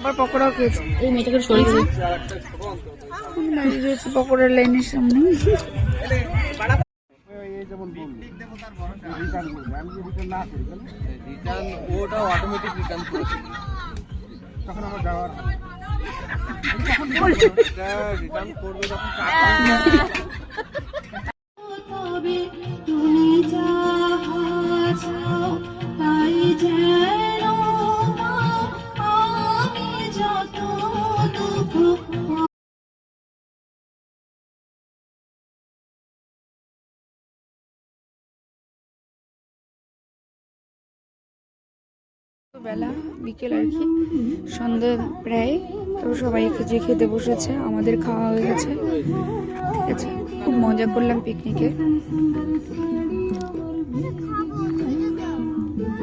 আবার পকোড়াও খেয়েছি। এই মেয়েটাকে সরিয়ে দিই। দাঁড়িয়ে রয়েছে পকোড়ার লাইনের সামনে। তখন আমার যাওয়ার রিটার্ন করবে যখন তুমি যাও তাই যেন আমি যত দুঃখ বেলা বিকেল আর কি, সন্ধ্যা প্রায়। তো সবাই যে খেতে বসেছে, আমাদের খাওয়া হয়ে গেছে। ঠিক আছে, খুব মজা করলাম পিকনিকে।